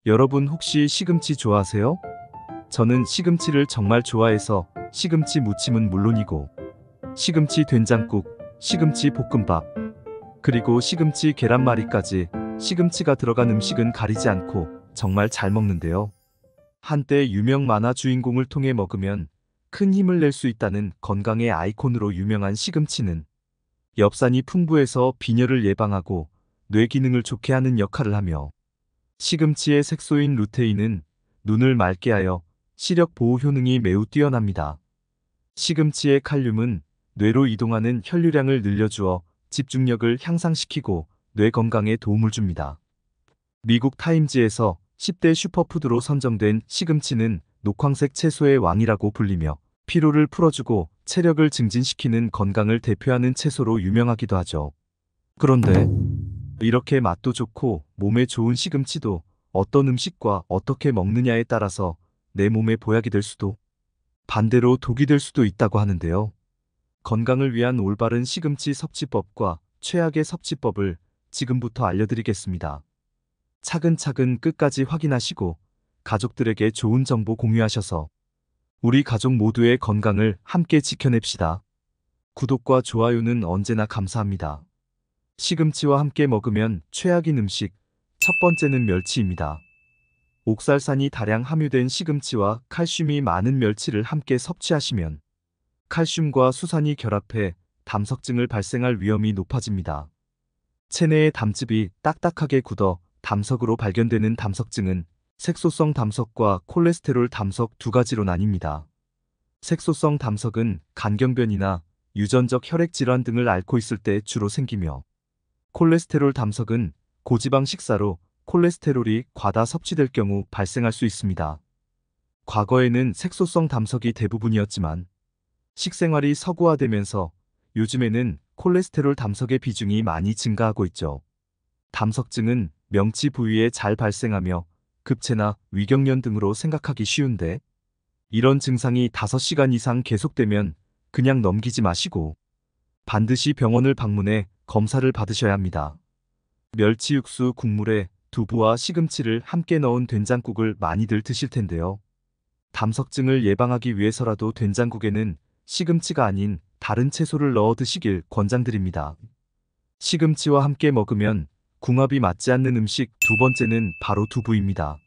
여러분 혹시 시금치 좋아하세요? 저는 시금치를 정말 좋아해서 시금치 무침은 물론이고 시금치 된장국, 시금치 볶음밥, 그리고 시금치 계란말이까지 시금치가 들어간 음식은 가리지 않고 정말 잘 먹는데요. 한때 유명 만화 주인공을 통해 먹으면 큰 힘을 낼 수 있다는 건강의 아이콘으로 유명한 시금치는 엽산이 풍부해서 빈혈을 예방하고 뇌 기능을 좋게 하는 역할을 하며 시금치의 색소인 루테인은 눈을 맑게 하여 시력 보호 효능이 매우 뛰어납니다. 시금치의 칼륨은 뇌로 이동하는 혈류량을 늘려주어 집중력을 향상시키고 뇌 건강에 도움을 줍니다. 미국 타임지에서 10대 슈퍼푸드로 선정된 시금치는 녹황색 채소의 왕이라고 불리며 피로를 풀어주고 체력을 증진시키는 건강을 대표하는 채소로 유명하기도 하죠. 그런데 이렇게 맛도 좋고 몸에 좋은 시금치도 어떤 음식과 어떻게 먹느냐에 따라서 내 몸에 보약이 될 수도 반대로 독이 될 수도 있다고 하는데요. 건강을 위한 올바른 시금치 섭취법과 최악의 섭취법을 지금부터 알려드리겠습니다. 차근차근 끝까지 확인하시고 가족들에게 좋은 정보 공유하셔서 우리 가족 모두의 건강을 함께 지켜냅시다. 구독과 좋아요는 언제나 감사합니다. 시금치와 함께 먹으면 최악인 음식, 첫 번째는 멸치입니다. 옥살산이 다량 함유된 시금치와 칼슘이 많은 멸치를 함께 섭취하시면 칼슘과 수산이 결합해 담석증을 발생할 위험이 높아집니다. 체내의 담즙이 딱딱하게 굳어 담석으로 발견되는 담석증은 색소성 담석과 콜레스테롤 담석 두 가지로 나뉩니다. 색소성 담석은 간경변이나 유전적 혈액질환 등을 앓고 있을 때 주로 생기며 콜레스테롤 담석은 고지방 식사로 콜레스테롤이 과다 섭취될 경우 발생할 수 있습니다. 과거에는 색소성 담석이 대부분이었지만 식생활이 서구화되면서 요즘에는 콜레스테롤 담석의 비중이 많이 증가하고 있죠. 담석증은 명치 부위에 잘 발생하며 급체나 위경련 등으로 생각하기 쉬운데 이런 증상이 5시간 이상 계속되면 그냥 넘기지 마시고 반드시 병원을 방문해 검사를 받으셔야 합니다. 멸치 육수 국물에 두부와 시금치를 함께 넣은 된장국을 많이들 드실 텐데요. 담석증을 예방하기 위해서라도 된장국에는 시금치가 아닌 다른 채소를 넣어 드시길 권장드립니다. 시금치와 함께 먹으면 궁합이 맞지 않는 음식 두 번째는 바로 두부입니다.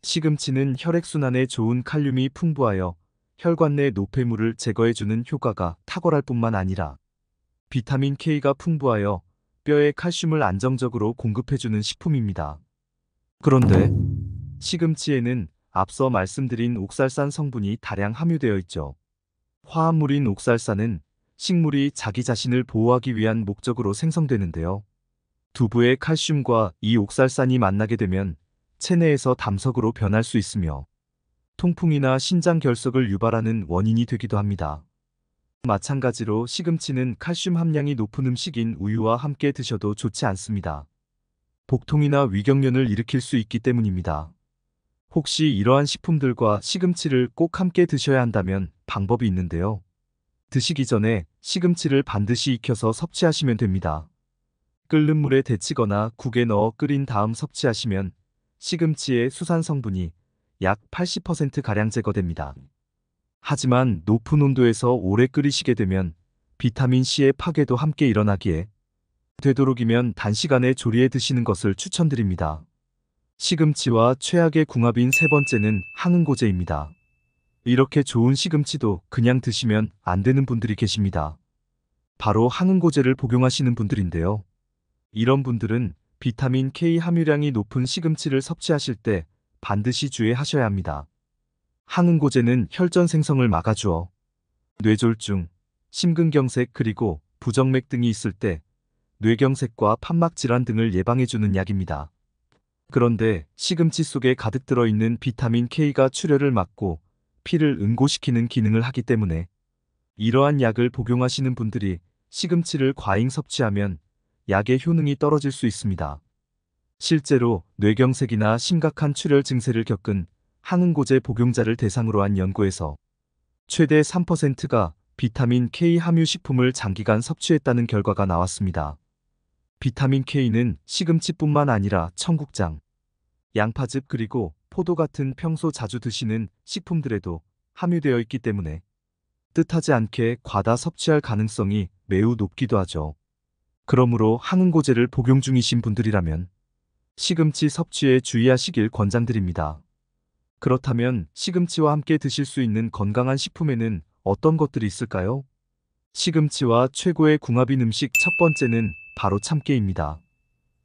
시금치는 혈액순환에 좋은 칼륨이 풍부하여 혈관 내 노폐물을 제거해주는 효과가 탁월할 뿐만 아니라 비타민 K가 풍부하여 뼈에 칼슘을 안정적으로 공급해주는 식품입니다. 그런데 시금치에는 앞서 말씀드린 옥살산 성분이 다량 함유되어 있죠. 화합물인 옥살산은 식물이 자기 자신을 보호하기 위한 목적으로 생성되는데요. 두부의 칼슘과 이 옥살산이 만나게 되면 체내에서 담석으로 변할 수 있으며 통풍이나 신장 결석을 유발하는 원인이 되기도 합니다. 마찬가지로 시금치는 칼슘 함량이 높은 음식인 우유와 함께 드셔도 좋지 않습니다. 복통이나 위경련을 일으킬 수 있기 때문입니다. 혹시 이러한 식품들과 시금치를 꼭 함께 드셔야 한다면 방법이 있는데요. 드시기 전에 시금치를 반드시 익혀서 섭취하시면 됩니다. 끓는 물에 데치거나 국에 넣어 끓인 다음 섭취하시면 시금치의 수산 성분이 약 80%가량 제거됩니다. 하지만 높은 온도에서 오래 끓이시게 되면 비타민C의 파괴도 함께 일어나기에 되도록이면 단시간에 조리해 드시는 것을 추천드립니다. 시금치와 최악의 궁합인 세 번째는 항응고제입니다. 이렇게 좋은 시금치도 그냥 드시면 안 되는 분들이 계십니다. 바로 항응고제를 복용하시는 분들인데요. 이런 분들은 비타민 K 함유량이 높은 시금치를 섭취하실 때 반드시 주의하셔야 합니다. 항응고제는 혈전 생성을 막아주어 뇌졸중, 심근경색 그리고 부정맥 등이 있을 때 뇌경색과 판막 질환 등을 예방해주는 약입니다. 그런데 시금치 속에 가득 들어있는 비타민 K가 출혈을 막고 피를 응고시키는 기능을 하기 때문에 이러한 약을 복용하시는 분들이 시금치를 과잉 섭취하면 약의 효능이 떨어질 수 있습니다. 실제로 뇌경색이나 심각한 출혈 증세를 겪은 항응고제 복용자를 대상으로 한 연구에서 최대 3%가 비타민 K 함유 식품을 장기간 섭취했다는 결과가 나왔습니다. 비타민 K는 시금치뿐만 아니라 청국장, 양파즙 그리고 포도 같은 평소 자주 드시는 식품들에도 함유되어 있기 때문에 뜻하지 않게 과다 섭취할 가능성이 매우 높기도 하죠. 그러므로 항응고제를 복용 중이신 분들이라면 시금치 섭취에 주의하시길 권장드립니다. 그렇다면 시금치와 함께 드실 수 있는 건강한 식품에는 어떤 것들이 있을까요? 시금치와 최고의 궁합인 음식 첫 번째는 바로 참깨입니다.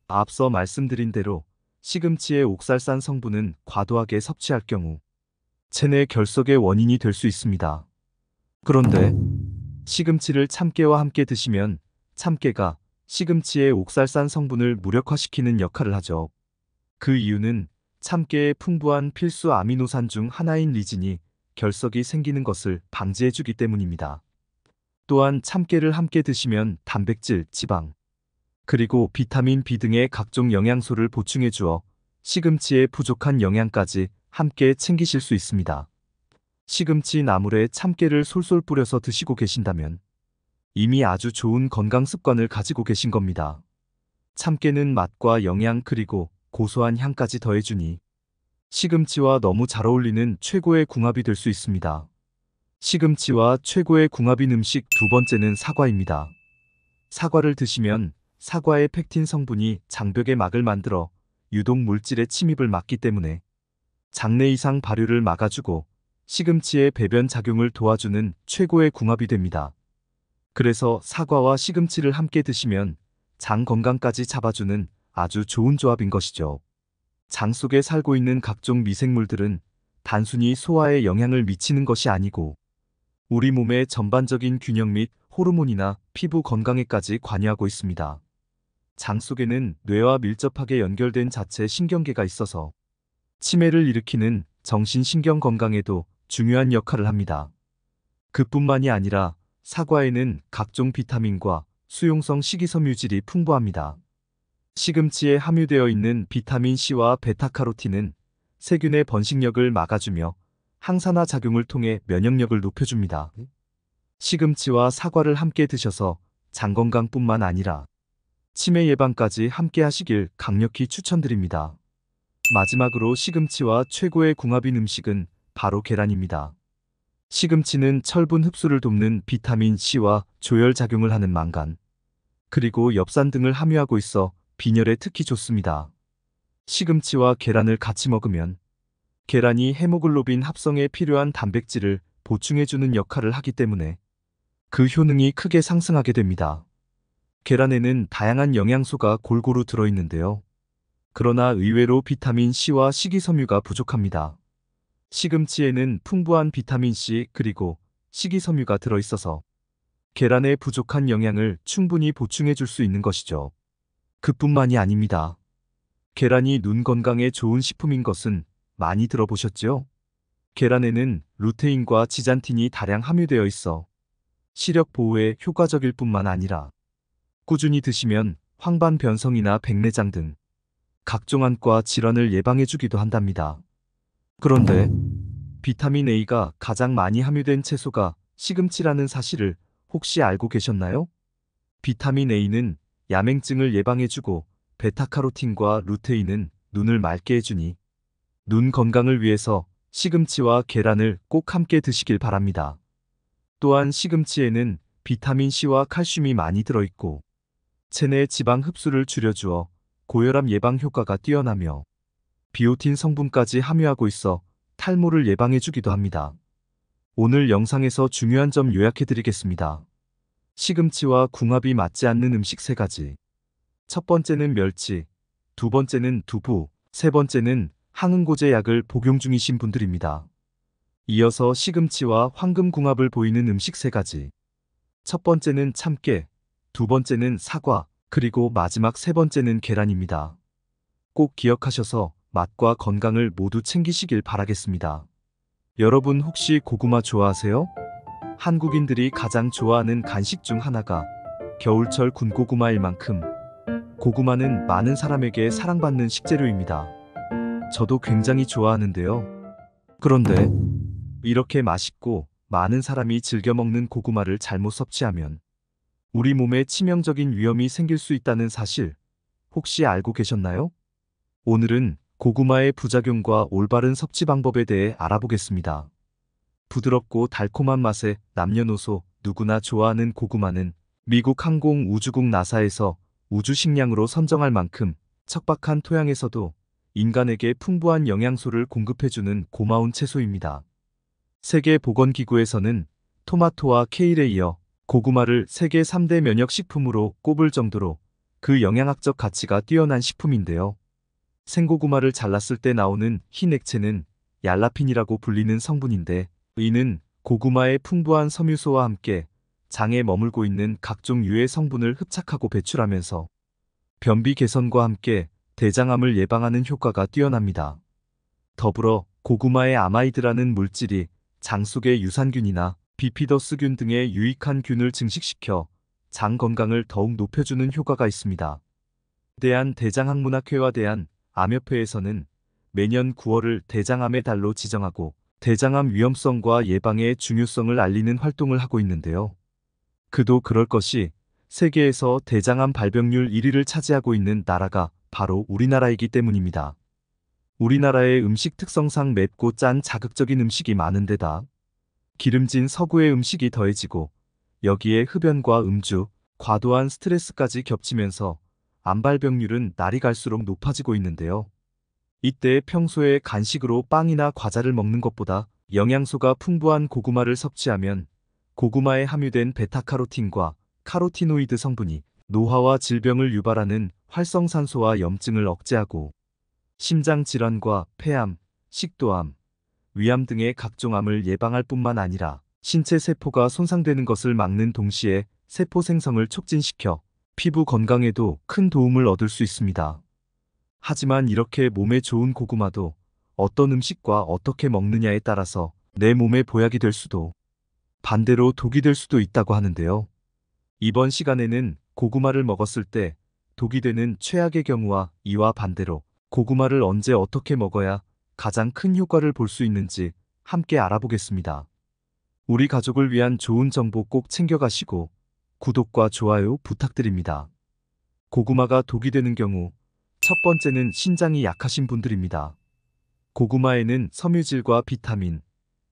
앞서 말씀드린 대로 시금치의 옥살산 성분은 과도하게 섭취할 경우 체내 결석의 원인이 될 수 있습니다. 그런데 시금치를 참깨와 함께 드시면 참깨가 시금치의 옥살산 성분을 무력화시키는 역할을 하죠. 그 이유는 참깨의 풍부한 필수 아미노산 중 하나인 리진이 결석이 생기는 것을 방지해주기 때문입니다. 또한 참깨를 함께 드시면 단백질, 지방, 그리고 비타민 B 등의 각종 영양소를 보충해 주어 시금치의 부족한 영양까지 함께 챙기실 수 있습니다. 시금치 나물에 참깨를 솔솔 뿌려서 드시고 계신다면 이미 아주 좋은 건강 습관을 가지고 계신 겁니다. 참깨는 맛과 영양 그리고 고소한 향까지 더해주니 시금치와 너무 잘 어울리는 최고의 궁합이 될 수 있습니다. 시금치와 최고의 궁합인 음식 두 번째는 사과입니다. 사과를 드시면 사과의 펙틴 성분이 장벽의 막을 만들어 유독 물질의 침입을 막기 때문에 장내 이상 발효를 막아주고 시금치의 배변 작용을 도와주는 최고의 궁합이 됩니다. 그래서 사과와 시금치를 함께 드시면 장 건강까지 잡아주는 아주 좋은 조합인 것이죠. 장 속에 살고 있는 각종 미생물들은 단순히 소화에 영향을 미치는 것이 아니고 우리 몸의 전반적인 균형 및 호르몬이나 피부 건강에까지 관여하고 있습니다. 장 속에는 뇌와 밀접하게 연결된 자체 신경계가 있어서 치매를 일으키는 정신신경 건강에도 중요한 역할을 합니다. 그뿐만이 아니라 사과에는 각종 비타민과 수용성 식이섬유질이 풍부합니다. 시금치에 함유되어 있는 비타민 C와 베타카로틴은 세균의 번식력을 막아주며 항산화 작용을 통해 면역력을 높여줍니다. 시금치와 사과를 함께 드셔서 장 건강뿐만 아니라 치매 예방까지 함께 하시길 강력히 추천드립니다. 마지막으로 시금치와 최고의 궁합인 음식은 바로 계란입니다. 시금치는 철분 흡수를 돕는 비타민 C와 조혈 작용을 하는 망간, 그리고 엽산 등을 함유하고 있어 빈혈에 특히 좋습니다. 시금치와 계란을 같이 먹으면 계란이 헤모글로빈 합성에 필요한 단백질을 보충해주는 역할을 하기 때문에 그 효능이 크게 상승하게 됩니다. 계란에는 다양한 영양소가 골고루 들어있는데요. 그러나 의외로 비타민 C와 식이섬유가 부족합니다. 시금치에는 풍부한 비타민 C 그리고 식이섬유가 들어있어서 계란의 부족한 영양을 충분히 보충해 줄 수 있는 것이죠. 그뿐만이 아닙니다. 계란이 눈 건강에 좋은 식품인 것은 많이 들어보셨죠? 계란에는 루테인과 지잔틴이 다량 함유되어 있어 시력 보호에 효과적일 뿐만 아니라 꾸준히 드시면 황반 변성이나 백내장 등 각종 안과 질환을 예방해 주기도 한답니다. 그런데 비타민 A가 가장 많이 함유된 채소가 시금치라는 사실을 혹시 알고 계셨나요? 비타민 A는 야맹증을 예방해주고 베타카로틴과 루테인은 눈을 맑게 해주니 눈 건강을 위해서 시금치와 계란을 꼭 함께 드시길 바랍니다. 또한 시금치에는 비타민 C와 칼슘이 많이 들어있고 체내 지방 흡수를 줄여주어 고혈압 예방 효과가 뛰어나며 비오틴 성분까지 함유하고 있어 탈모를 예방해주기도 합니다. 오늘 영상에서 중요한 점 요약해드리겠습니다. 시금치와 궁합이 맞지 않는 음식 3가지. 첫 번째는 멸치, 두 번째는 두부, 세 번째는 항응고제 약을 복용 중이신 분들입니다. 이어서 시금치와 황금궁합을 보이는 음식 3가지. 첫 번째는 참깨, 두 번째는 사과, 그리고 마지막 세 번째는 계란입니다. 꼭 기억하셔서 맛과 건강을 모두 챙기시길 바라겠습니다. 여러분 혹시 고구마 좋아하세요? 한국인들이 가장 좋아하는 간식 중 하나가 겨울철 군고구마일 만큼 고구마는 많은 사람에게 사랑받는 식재료입니다. 저도 굉장히 좋아하는데요. 그런데 이렇게 맛있고 많은 사람이 즐겨 먹는 고구마를 잘못 섭취하면 우리 몸에 치명적인 위험이 생길 수 있다는 사실 혹시 알고 계셨나요? 오늘은 고구마의 부작용과 올바른 섭취 방법에 대해 알아보겠습니다. 부드럽고 달콤한 맛에 남녀노소 누구나 좋아하는 고구마는 미국 항공우주국 나사에서 우주 식량으로 선정할 만큼 척박한 토양에서도 인간에게 풍부한 영양소를 공급해주는 고마운 채소입니다. 세계보건기구에서는 토마토와 케일에 이어 고구마를 세계 3대 면역식품으로 꼽을 정도로 그 영양학적 가치가 뛰어난 식품인데요. 생고구마를 잘랐을 때 나오는 흰 액체는 얄라핀이라고 불리는 성분인데, 이는 고구마의 풍부한 섬유소와 함께 장에 머물고 있는 각종 유해 성분을 흡착하고 배출하면서 변비 개선과 함께 대장암을 예방하는 효과가 뛰어납니다. 더불어 고구마의 아마이드라는 물질이 장 속의 유산균이나 비피더스균 등의 유익한 균을 증식시켜 장 건강을 더욱 높여주는 효과가 있습니다. 대한대장학문학회와 대한암협회에서는 매년 9월을 대장암의 달로 지정하고 대장암 위험성과 예방의 중요성을 알리는 활동을 하고 있는데요. 그도 그럴 것이 세계에서 대장암 발병률 1위를 차지하고 있는 나라가 바로 우리나라이기 때문입니다. 우리나라의 음식 특성상 맵고 짠 자극적인 음식이 많은 데다 기름진 서구의 음식이 더해지고 여기에 흡연과 음주, 과도한 스트레스까지 겹치면서 암 발병률은 날이 갈수록 높아지고 있는데요. 이때 평소에 간식으로 빵이나 과자를 먹는 것보다 영양소가 풍부한 고구마를 섭취하면 고구마에 함유된 베타카로틴과 카로티노이드 성분이 노화와 질병을 유발하는 활성산소와 염증을 억제하고 심장질환과 폐암, 식도암, 위암 등의 각종 암을 예방할 뿐만 아니라 신체 세포가 손상되는 것을 막는 동시에 세포 생성을 촉진시켜 피부 건강에도 큰 도움을 얻을 수 있습니다. 하지만 이렇게 몸에 좋은 고구마도 어떤 음식과 어떻게 먹느냐에 따라서 내 몸에 보약이 될 수도 반대로 독이 될 수도 있다고 하는데요. 이번 시간에는 고구마를 먹었을 때 독이 되는 최악의 경우와 이와 반대로 고구마를 언제 어떻게 먹어야 가장 큰 효과를 볼 수 있는지 함께 알아보겠습니다. 우리 가족을 위한 좋은 정보 꼭 챙겨가시고 구독과 좋아요 부탁드립니다. 고구마가 독이 되는 경우 첫 번째는 신장이 약하신 분들입니다. 고구마에는 섬유질과 비타민,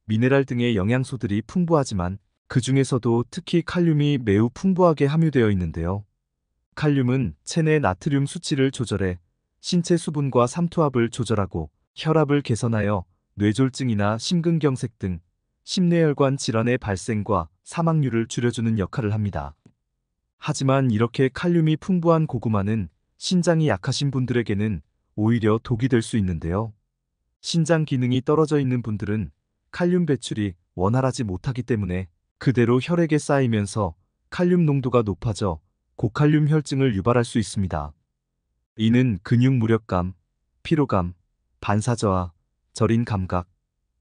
미네랄 등의 영양소들이 풍부하지만 그 중에서도 특히 칼륨이 매우 풍부하게 함유되어 있는데요. 칼륨은 체내 나트륨 수치를 조절해 신체 수분과 삼투압을 조절하고 혈압을 개선하여 뇌졸중이나 심근경색 등 심뇌혈관 질환의 발생과 사망률을 줄여주는 역할을 합니다. 하지만 이렇게 칼륨이 풍부한 고구마는 신장이 약하신 분들에게는 오히려 독이 될 수 있는데요. 신장 기능이 떨어져 있는 분들은 칼륨 배출이 원활하지 못하기 때문에 그대로 혈액에 쌓이면서 칼륨 농도가 높아져 고칼륨 혈증을 유발할 수 있습니다. 이는 근육 무력감, 피로감, 반사저하, 저린 감각,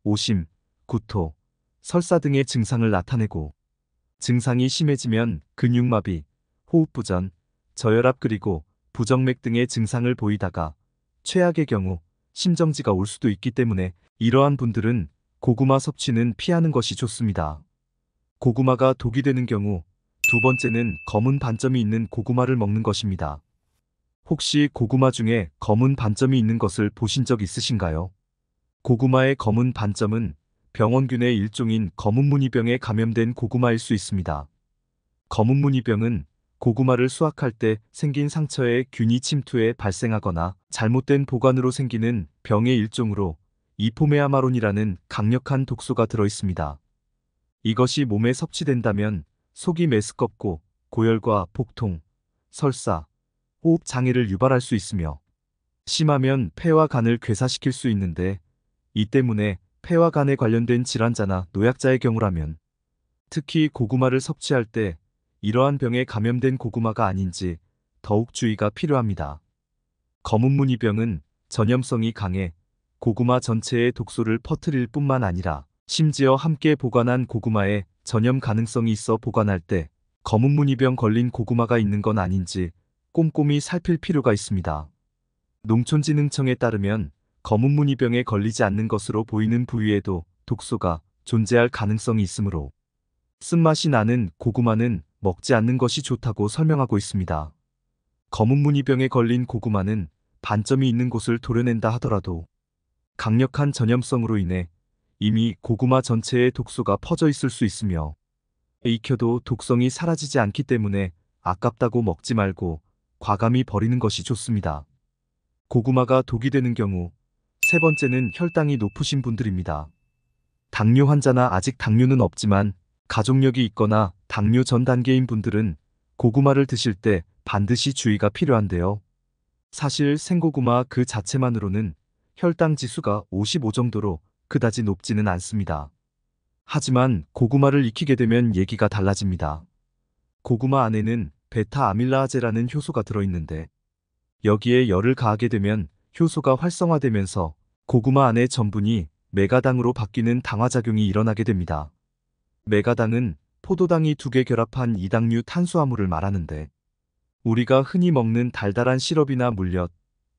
오심, 구토, 설사 등의 증상을 나타내고 증상이 심해지면 근육마비, 호흡부전, 저혈압 그리고 부정맥 등의 증상을 보이다가 최악의 경우 심정지가 올 수도 있기 때문에 이러한 분들은 고구마 섭취는 피하는 것이 좋습니다. 고구마가 독이 되는 경우 두 번째는 검은 반점이 있는 고구마를 먹는 것입니다. 혹시 고구마 중에 검은 반점이 있는 것을 보신 적 있으신가요? 고구마의 검은 반점은 병원균의 일종인 검은무늬병에 감염된 고구마일 수 있습니다. 검은무늬병은 고구마를 수확할 때 생긴 상처에 균이 침투해 발생하거나 잘못된 보관으로 생기는 병의 일종으로 이포메아마론이라는 강력한 독소가 들어 있습니다. 이것이 몸에 섭취된다면 속이 메스껍고 고열과 복통, 설사, 호흡 장애를 유발할 수 있으며 심하면 폐와 간을 괴사시킬 수 있는데, 이 때문에 폐와 간에 관련된 질환자나 노약자의 경우라면 특히 고구마를 섭취할 때 이러한 병에 감염된 고구마가 아닌지 더욱 주의가 필요합니다. 검은무늬병은 전염성이 강해 고구마 전체에 독소를 퍼뜨릴 뿐만 아니라 심지어 함께 보관한 고구마에 전염 가능성이 있어 보관할 때 검은무늬병 걸린 고구마가 있는 건 아닌지 꼼꼼히 살필 필요가 있습니다. 농촌진흥청에 따르면 검은무늬병에 걸리지 않는 것으로 보이는 부위에도 독소가 존재할 가능성이 있으므로 쓴맛이 나는 고구마는 먹지 않는 것이 좋다고 설명하고 있습니다. 검은무늬병에 걸린 고구마는 반점이 있는 곳을 도려낸다 하더라도 강력한 전염성으로 인해 이미 고구마 전체에 독소가 퍼져 있을 수 있으며 익혀도 독성이 사라지지 않기 때문에 아깝다고 먹지 말고 과감히 버리는 것이 좋습니다. 고구마가 독이 되는 경우 세 번째는 혈당이 높으신 분들입니다. 당뇨 환자나 아직 당뇨는 없지만 가족력이 있거나 당뇨 전 단계인 분들은 고구마를 드실 때 반드시 주의가 필요한데요. 사실 생고구마 그 자체만으로는 혈당 지수가 55 정도로 그다지 높지는 않습니다. 하지만 고구마를 익히게 되면 얘기가 달라집니다. 고구마 안에는 베타 아밀라아제라는 효소가 들어있는데 여기에 열을 가하게 되면 효소가 활성화되면서 고구마 안의 전분이 메가당으로 바뀌는 당화작용이 일어나게 됩니다. 메가당은 포도당이 2개 결합한 이당류 탄수화물을 말하는데 우리가 흔히 먹는 달달한 시럽이나 물엿,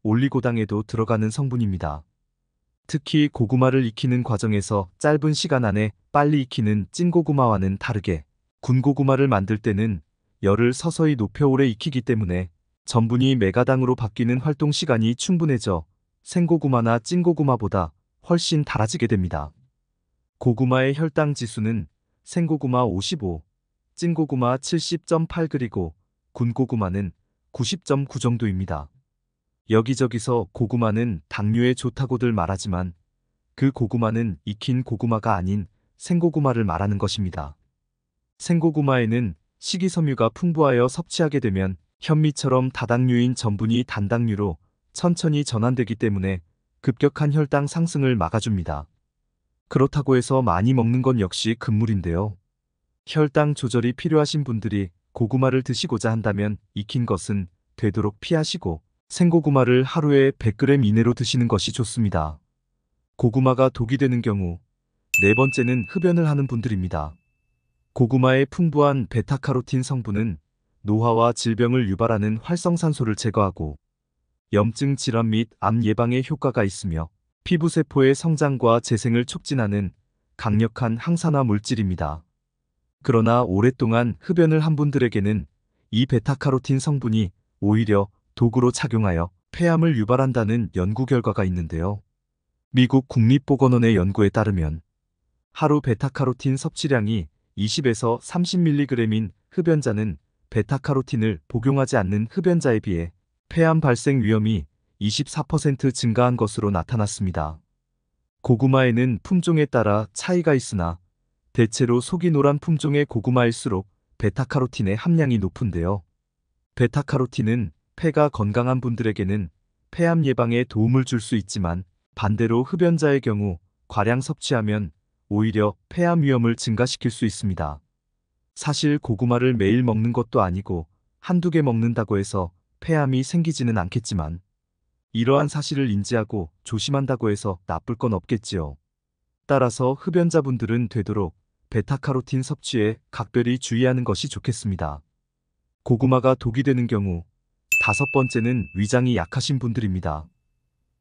올리고당에도 들어가는 성분입니다. 특히 고구마를 익히는 과정에서 짧은 시간 안에 빨리 익히는 찐고구마와는 다르게 군고구마를 만들 때는 열을 서서히 높여 오래 익히기 때문에 전분이 메가당으로 바뀌는 활동 시간이 충분해져 생고구마나 찐고구마보다 훨씬 달아지게 됩니다. 고구마의 혈당 지수는 생고구마 55, 찐고구마 70.8 그리고 군고구마는 90.9 정도입니다. 여기저기서 고구마는 당뇨에 좋다고들 말하지만 그 고구마는 익힌 고구마가 아닌 생고구마를 말하는 것입니다. 생고구마에는 식이섬유가 풍부하여 섭취하게 되면 현미처럼 다당류인 전분이 단당류로 천천히 전환되기 때문에 급격한 혈당 상승을 막아줍니다. 그렇다고 해서 많이 먹는 건 역시 금물인데요. 혈당 조절이 필요하신 분들이 고구마를 드시고자 한다면 익힌 것은 되도록 피하시고 생고구마를 하루에 100g 이내로 드시는 것이 좋습니다. 고구마가 독이 되는 경우 네 번째는 흡연을 하는 분들입니다. 고구마의 풍부한 베타카로틴 성분은 노화와 질병을 유발하는 활성산소를 제거하고 염증 질환 및 암 예방에 효과가 있으며 피부세포의 성장과 재생을 촉진하는 강력한 항산화 물질입니다. 그러나 오랫동안 흡연을 한 분들에게는 이 베타카로틴 성분이 오히려 독으로 작용하여 폐암을 유발한다는 연구 결과가 있는데요. 미국 국립보건원의 연구에 따르면 하루 베타카로틴 섭취량이 20에서 30mg인 흡연자는 베타카로틴을 복용하지 않는 흡연자에 비해 폐암 발생 위험이 24% 증가한 것으로 나타났습니다. 고구마에는 품종에 따라 차이가 있으나 대체로 속이 노란 품종의 고구마일수록 베타카로틴의 함량이 높은데요. 베타카로틴은 폐가 건강한 분들에게는 폐암 예방에 도움을 줄 수 있지만 반대로 흡연자의 경우 과량 섭취하면 오히려 폐암 위험을 증가시킬 수 있습니다. 사실 고구마를 매일 먹는 것도 아니고 한두 개 먹는다고 해서 폐암이 생기지는 않겠지만 이러한 사실을 인지하고 조심한다고 해서 나쁠 건 없겠지요. 따라서 흡연자분들은 되도록 베타카로틴 섭취에 각별히 주의하는 것이 좋겠습니다. 고구마가 독이 되는 경우 다섯 번째는 위장이 약하신 분들입니다.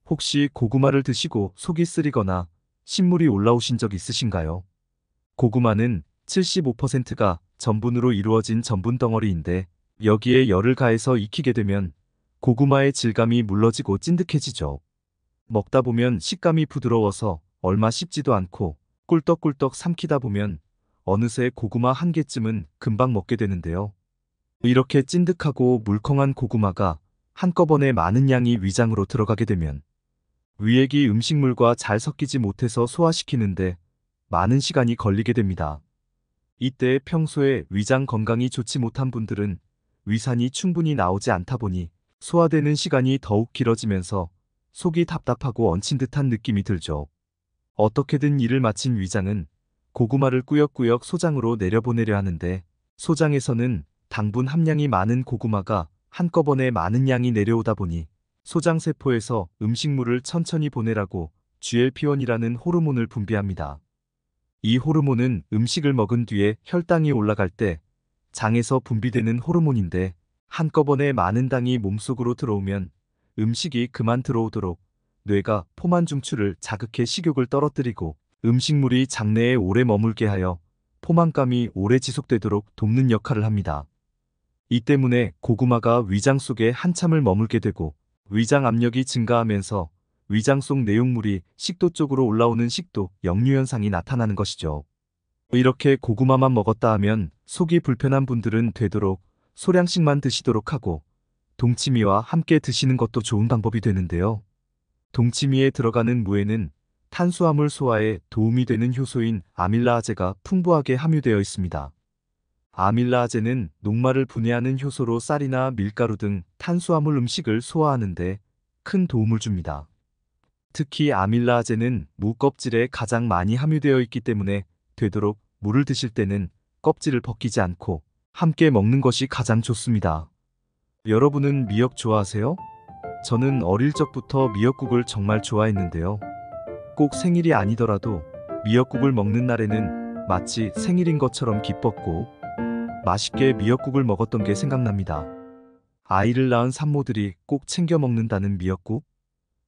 혹시 고구마를 드시고 속이 쓰리거나 신물이 올라오신 적 있으신가요? 고구마는 75%가 전분으로 이루어진 전분 덩어리인데 여기에 열을 가해서 익히게 되면 고구마의 질감이 물러지고 찐득해지죠. 먹다 보면 식감이 부드러워서 얼마 씹지도 않고 꿀떡꿀떡 삼키다 보면 어느새 고구마 한 개쯤은 금방 먹게 되는데요. 이렇게 찐득하고 물컹한 고구마가 한꺼번에 많은 양이 위장으로 들어가게 되면 위액이 음식물과 잘 섞이지 못해서 소화시키는데 많은 시간이 걸리게 됩니다. 이때 평소에 위장 건강이 좋지 못한 분들은 위산이 충분히 나오지 않다 보니 소화되는 시간이 더욱 길어지면서 속이 답답하고 얹힌 듯한 느낌이 들죠. 어떻게든 일을 마친 위장은 고구마를 꾸역꾸역 소장으로 내려보내려 하는데 소장에서는 당분 함량이 많은 고구마가 한꺼번에 많은 양이 내려오다 보니 소장세포에서 음식물을 천천히 보내라고 GLP-1이라는 호르몬을 분비합니다. 이 호르몬은 음식을 먹은 뒤에 혈당이 올라갈 때 장에서 분비되는 호르몬인데 한꺼번에 많은 당이 몸속으로 들어오면 음식이 그만 들어오도록 뇌가 포만 중추를 자극해 식욕을 떨어뜨리고 음식물이 장내에 오래 머물게 하여 포만감이 오래 지속되도록 돕는 역할을 합니다. 이 때문에 고구마가 위장 속에 한참을 머물게 되고 위장 압력이 증가하면서 위장 속 내용물이 식도 쪽으로 올라오는 식도 역류 현상이 나타나는 것이죠. 이렇게 고구마만 먹었다 하면 속이 불편한 분들은 되도록 소량씩만 드시도록 하고 동치미와 함께 드시는 것도 좋은 방법이 되는데요. 동치미에 들어가는 무에는 탄수화물 소화에 도움이 되는 효소인 아밀라아제가 풍부하게 함유되어 있습니다. 아밀라아제는 녹말을 분해하는 효소로 쌀이나 밀가루 등 탄수화물 음식을 소화하는 데 큰 도움을 줍니다. 특히 아밀라아제는 무 껍질에 가장 많이 함유되어 있기 때문에 되도록 무를 드실 때는 껍질을 벗기지 않고 함께 먹는 것이 가장 좋습니다. 여러분은 미역 좋아하세요? 저는 어릴 적부터 미역국을 정말 좋아했는데요. 꼭 생일이 아니더라도 미역국을 먹는 날에는 마치 생일인 것처럼 기뻤고 맛있게 미역국을 먹었던 게 생각납니다. 아이를 낳은 산모들이 꼭 챙겨 먹는다는 미역국?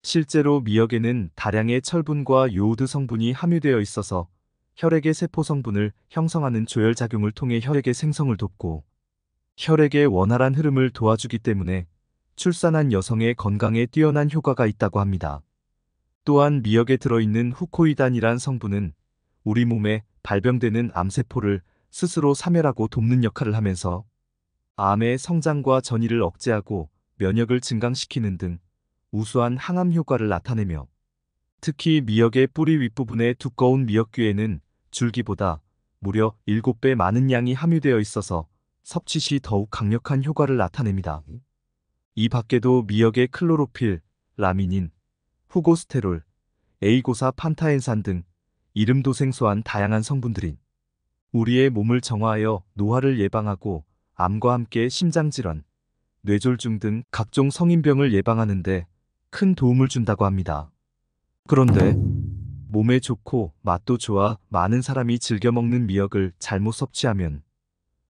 실제로 미역에는 다량의 철분과 요오드 성분이 함유되어 있어서 혈액의 세포 성분을 형성하는 조혈작용을 통해 혈액의 생성을 돕고 혈액의 원활한 흐름을 도와주기 때문에 출산한 여성의 건강에 뛰어난 효과가 있다고 합니다. 또한 미역에 들어있는 후코이단이란 성분은 우리 몸에 발병되는 암세포를 스스로 사멸하고 돕는 역할을 하면서 암의 성장과 전이를 억제하고 면역을 증강시키는 등 우수한 항암 효과를 나타내며 특히 미역의 뿌리 윗부분의 두꺼운 미역귀에는 줄기보다 무려 7배 많은 양이 함유되어 있어서 섭취 시 더욱 강력한 효과를 나타냅니다. 이 밖에도 미역의 클로로필, 라미닌, 후고스테롤, 에이고사 판타엔산 등 이름도 생소한 다양한 성분들인 우리의 몸을 정화하여 노화를 예방하고 암과 함께 심장질환, 뇌졸중 등 각종 성인병을 예방하는 데 큰 도움을 준다고 합니다. 그런데 몸에 좋고 맛도 좋아 많은 사람이 즐겨 먹는 미역을 잘못 섭취하면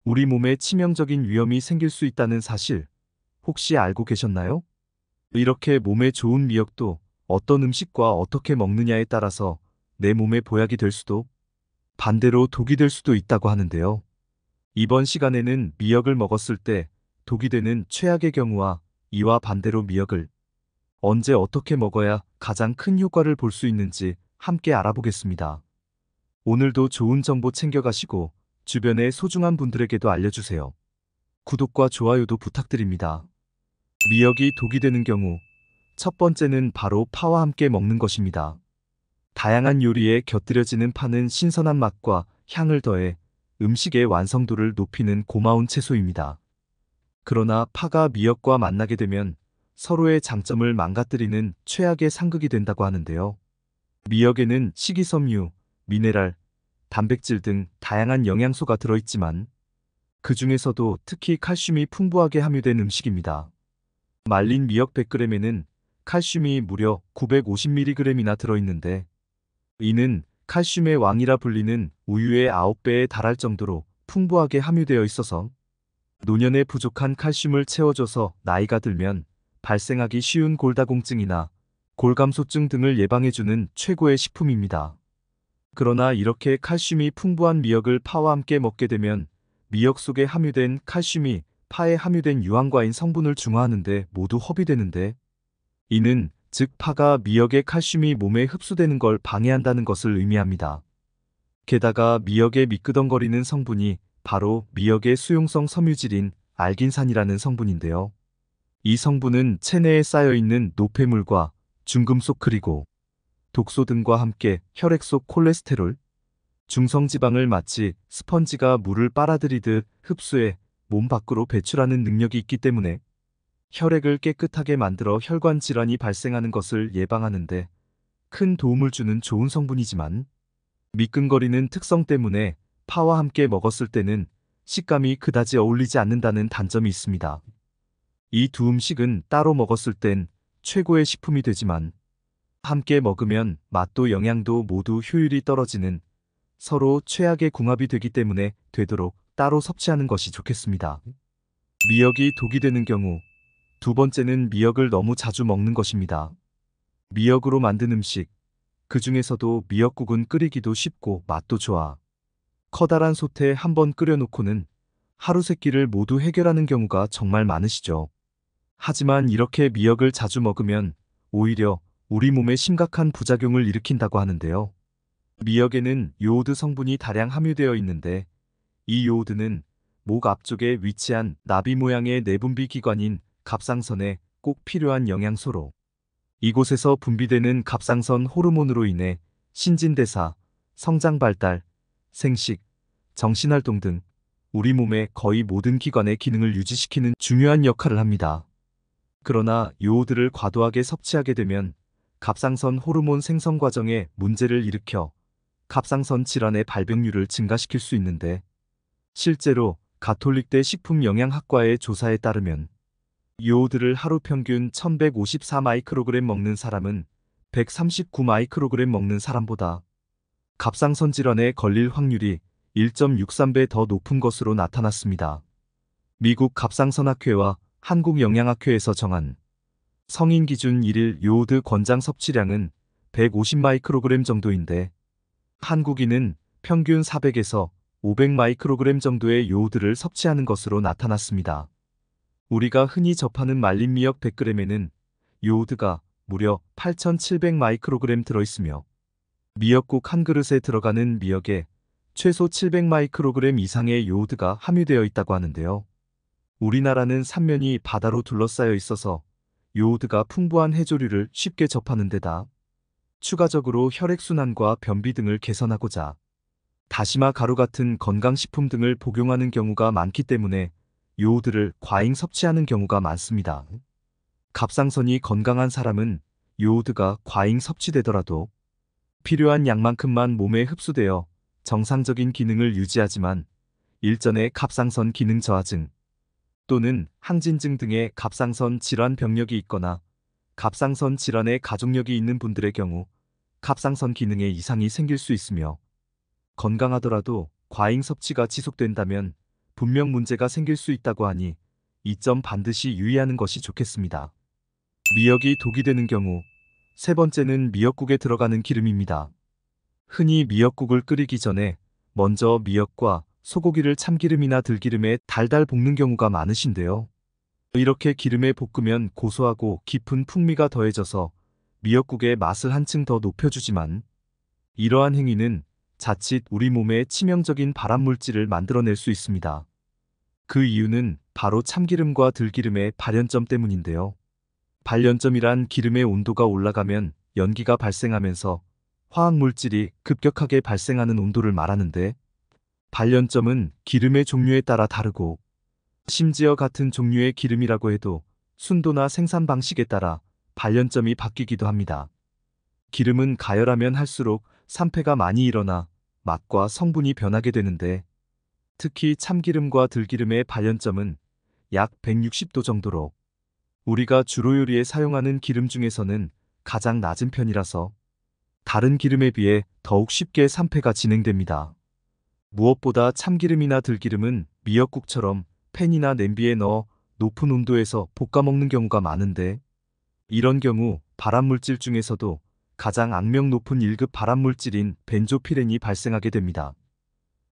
우리 몸에 치명적인 위험이 생길 수 있다는 사실 혹시 알고 계셨나요? 이렇게 몸에 좋은 미역도 어떤 음식과 어떻게 먹느냐에 따라서 내 몸에 보약이 될 수도 반대로 독이 될 수도 있다고 하는데요. 이번 시간에는 미역을 먹었을 때 독이 되는 최악의 경우와 이와 반대로 미역을 언제 어떻게 먹어야 가장 큰 효과를 볼 수 있는지 함께 알아보겠습니다. 오늘도 좋은 정보 챙겨가시고 주변의 소중한 분들에게도 알려주세요. 구독과 좋아요도 부탁드립니다. 미역이 독이 되는 경우 첫 번째는 바로 파와 함께 먹는 것입니다. 다양한 요리에 곁들여지는 파는 신선한 맛과 향을 더해 음식의 완성도를 높이는 고마운 채소입니다. 그러나 파가 미역과 만나게 되면 서로의 장점을 망가뜨리는 최악의 상극이 된다고 하는데요. 미역에는 식이섬유, 미네랄, 단백질 등 다양한 영양소가 들어있지만 그 중에서도 특히 칼슘이 풍부하게 함유된 음식입니다. 말린 미역 100g에는 칼슘이 무려 950mg이나 들어있는데 이는 칼슘의 왕이라 불리는 우유의 9배에 달할 정도로 풍부하게 함유되어 있어서 노년에 부족한 칼슘을 채워줘서 나이가 들면 발생하기 쉬운 골다공증이나 골감소증 등을 예방해주는 최고의 식품입니다. 그러나 이렇게 칼슘이 풍부한 미역을 파와 함께 먹게 되면 미역 속에 함유된 칼슘이 파에 함유된 유황과인 성분을 중화하는 데 모두 허비되는데 이는 즉 파가 미역의 칼슘이 몸에 흡수되는 걸 방해한다는 것을 의미합니다. 게다가 미역의 미끄덩거리는 성분이 바로 미역의 수용성 섬유질인 알긴산이라는 성분인데요. 이 성분은 체내에 쌓여있는 노폐물과 중금속 그리고 독소 등과 함께 혈액 속 콜레스테롤, 중성지방을 마치 스펀지가 물을 빨아들이듯 흡수해 몸 밖으로 배출하는 능력이 있기 때문에 혈액을 깨끗하게 만들어 혈관 질환이 발생하는 것을 예방하는 데 큰 도움을 주는 좋은 성분이지만 미끈거리는 특성 때문에 파와 함께 먹었을 때는 식감이 그다지 어울리지 않는다는 단점이 있습니다. 이 두 음식은 따로 먹었을 땐 최고의 식품이 되지만 함께 먹으면 맛도 영양도 모두 효율이 떨어지는 서로 최악의 궁합이 되기 때문에 되도록 따로 섭취하는 것이 좋겠습니다. 미역이 독이 되는 경우 두 번째는 미역을 너무 자주 먹는 것입니다. 미역으로 만든 음식, 그 중에서도 미역국은 끓이기도 쉽고 맛도 좋아. 커다란 솥에 한번 끓여놓고는 하루 세 끼를 모두 해결하는 경우가 정말 많으시죠. 하지만 이렇게 미역을 자주 먹으면 오히려 우리 몸에 심각한 부작용을 일으킨다고 하는데요. 미역에는 요오드 성분이 다량 함유되어 있는데 이 요오드는 목 앞쪽에 위치한 나비 모양의 내분비 기관인 갑상선에 꼭 필요한 영양소로 이곳에서 분비되는 갑상선 호르몬으로 인해 신진대사, 성장 발달, 생식, 정신활동 등 우리 몸의 거의 모든 기관의 기능을 유지시키는 중요한 역할을 합니다. 그러나 요오드를 과도하게 섭취하게 되면 갑상선 호르몬 생성 과정에 문제를 일으켜 갑상선 질환의 발병률을 증가시킬 수 있는데 실제로 가톨릭대 식품영양학과의 조사에 따르면 요오드를 하루 평균 1154 마이크로그램 먹는 사람은 139 마이크로그램 먹는 사람보다 갑상선 질환에 걸릴 확률이 1.63배 더 높은 것으로 나타났습니다. 미국 갑상선학회와 한국영양학회에서 정한 성인 기준 1일 요오드 권장 섭취량은 150 마이크로그램 정도인데 한국인은 평균 400에서 500 마이크로그램 정도의 요오드를 섭취하는 것으로 나타났습니다. 우리가 흔히 접하는 말린 미역 100g에는 요오드가 무려 8,700 마이크로그램 들어있으며 미역국 한 그릇에 들어가는 미역에 최소 700 마이크로그램 이상의 요오드가 함유되어 있다고 하는데요. 우리나라는 삼면이 바다로 둘러싸여 있어서 요오드가 풍부한 해조류를 쉽게 접하는 데다 추가적으로 혈액순환과 변비 등을 개선하고자 다시마 가루 같은 건강식품 등을 복용하는 경우가 많기 때문에 요오드를 과잉 섭취하는 경우가 많습니다. 갑상선이 건강한 사람은 요오드가 과잉 섭취되더라도 필요한 양만큼만 몸에 흡수되어 정상적인 기능을 유지하지만 일전의 갑상선 기능 저하증 또는 항진증 등의 갑상선 질환 병력이 있거나 갑상선 질환의 가족력이 있는 분들의 경우 갑상선 기능에 이상이 생길 수 있으며 건강하더라도 과잉 섭취가 지속된다면 분명 문제가 생길 수 있다고 하니 이 점 반드시 유의하는 것이 좋겠습니다. 미역이 독이 되는 경우 세 번째는 미역국에 들어가는 기름입니다. 흔히 미역국을 끓이기 전에 먼저 미역과 소고기를 참기름이나 들기름에 달달 볶는 경우가 많으신데요. 이렇게 기름에 볶으면 고소하고 깊은 풍미가 더해져서 미역국의 맛을 한층 더 높여주지만 이러한 행위는 자칫 우리 몸에 치명적인 발암물질을 만들어낼 수 있습니다. 그 이유는 바로 참기름과 들기름의 발연점 때문인데요. 발연점이란 기름의 온도가 올라가면 연기가 발생하면서 화학물질이 급격하게 발생하는 온도를 말하는데 발연점은 기름의 종류에 따라 다르고 심지어 같은 종류의 기름이라고 해도 순도나 생산 방식에 따라 발연점이 바뀌기도 합니다. 기름은 가열하면 할수록 산패가 많이 일어나 맛과 성분이 변하게 되는데 특히 참기름과 들기름의 발연점은 약 160도 정도로 우리가 주로 요리에 사용하는 기름 중에서는 가장 낮은 편이라서 다른 기름에 비해 더욱 쉽게 산패가 진행됩니다. 무엇보다 참기름이나 들기름은 미역국처럼 팬이나 냄비에 넣어 높은 온도에서 볶아 먹는 경우가 많은데 이런 경우 발암물질 중에서도 가장 악명 높은 1급 발암물질인 벤조피렌이 발생하게 됩니다.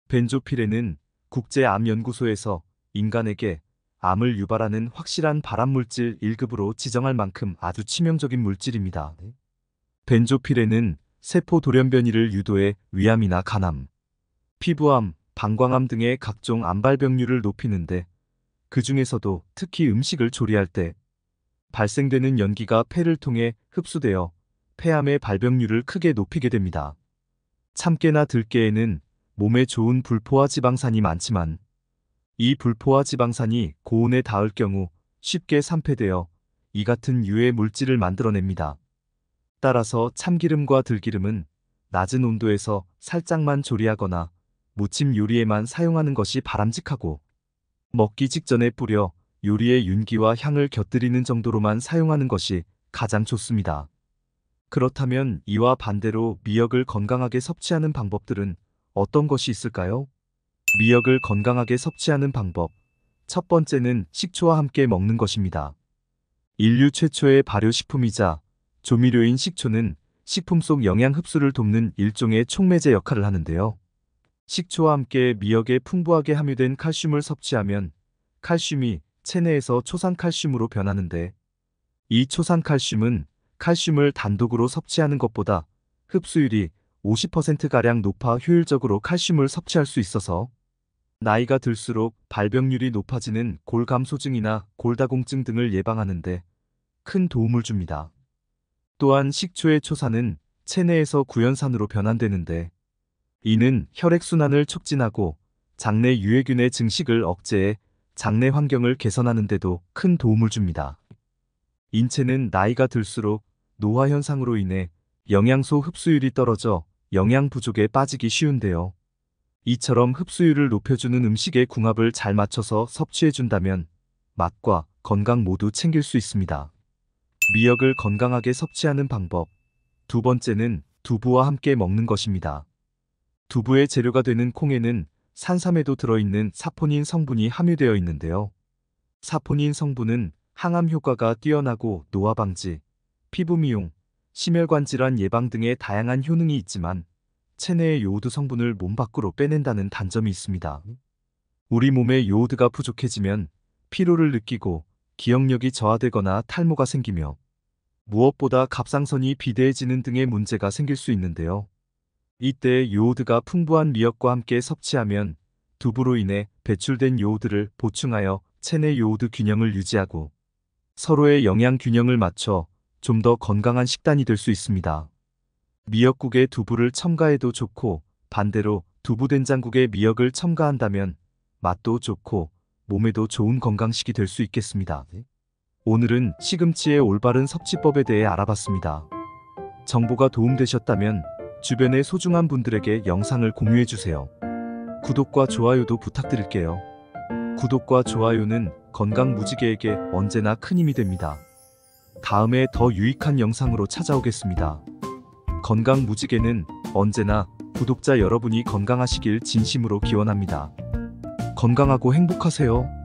벤조피렌은 국제암연구소에서 인간에게 암을 유발하는 확실한 발암물질 1급으로 지정할 만큼 아주 치명적인 물질입니다. 벤조피렌은 세포 돌연변이를 유도해 위암이나 간암, 피부암, 방광암 등의 각종 암발병률을 높이는데 그 중에서도 특히 음식을 조리할 때 발생되는 연기가 폐를 통해 흡수되어 폐암의 발병률을 크게 높이게 됩니다. 참깨나 들깨에는 몸에 좋은 불포화 지방산이 많지만 이 불포화 지방산이 고온에 닿을 경우 쉽게 산패되어 이 같은 유해 물질을 만들어냅니다. 따라서 참기름과 들기름은 낮은 온도에서 살짝만 조리하거나 무침 요리에만 사용하는 것이 바람직하고 먹기 직전에 뿌려 요리의 윤기와 향을 곁들이는 정도로만 사용하는 것이 가장 좋습니다. 그렇다면 이와 반대로 미역을 건강하게 섭취하는 방법들은 어떤 것이 있을까요? 미역을 건강하게 섭취하는 방법. 첫 번째는 식초와 함께 먹는 것입니다. 인류 최초의 발효식품이자 조미료인 식초는 식품 속 영양 흡수를 돕는 일종의 촉매제 역할을 하는데요. 식초와 함께 미역에 풍부하게 함유된 칼슘을 섭취하면 칼슘이 체내에서 초산칼슘으로 변하는데, 이 초산칼슘은 칼슘을 단독으로 섭취하는 것보다 흡수율이 50%가량 높아 효율적으로 칼슘을 섭취할 수 있어서 나이가 들수록 발병률이 높아지는 골감소증이나 골다공증 등을 예방하는데 큰 도움을 줍니다. 또한 식초의 초산은 체내에서 구연산으로 변환되는데, 이는 혈액순환을 촉진하고 장내 유해균의 증식을 억제해 장내 환경을 개선하는 데도 큰 도움을 줍니다. 인체는 나이가 들수록 노화 현상으로 인해 영양소 흡수율이 떨어져 영양 부족에 빠지기 쉬운데요. 이처럼 흡수율을 높여주는 음식의 궁합을 잘 맞춰서 섭취해준다면 맛과 건강 모두 챙길 수 있습니다. 미역을 건강하게 섭취하는 방법. 두 번째는 두부와 함께 먹는 것입니다. 두부의 재료가 되는 콩에는 산삼에도 들어있는 사포닌 성분이 함유되어 있는데요. 사포닌 성분은 항암 효과가 뛰어나고 노화 방지, 피부 미용, 심혈관 질환 예방 등의 다양한 효능이 있지만 체내의 요오드 성분을 몸 밖으로 빼낸다는 단점이 있습니다. 우리 몸에 요오드가 부족해지면 피로를 느끼고 기억력이 저하되거나 탈모가 생기며 무엇보다 갑상선이 비대해지는 등의 문제가 생길 수 있는데요. 이때 요오드가 풍부한 미역과 함께 섭취하면 두부로 인해 배출된 요오드를 보충하여 체내 요오드 균형을 유지하고 서로의 영양 균형을 맞춰 좀 더 건강한 식단이 될 수 있습니다. 미역국에 두부를 첨가해도 좋고, 반대로 두부된장국에 미역을 첨가한다면 맛도 좋고 몸에도 좋은 건강식이 될 수 있겠습니다. 오늘은 시금치의 올바른 섭취법에 대해 알아봤습니다. 정보가 도움되셨다면 주변의 소중한 분들에게 영상을 공유해주세요. 구독과 좋아요도 부탁드릴게요. 구독과 좋아요는 건강 무지개에게 언제나 큰 힘이 됩니다. 다음에 더 유익한 영상으로 찾아오겠습니다. 건강 무지개는 언제나 구독자 여러분이 건강하시길 진심으로 기원합니다. 건강하고 행복하세요.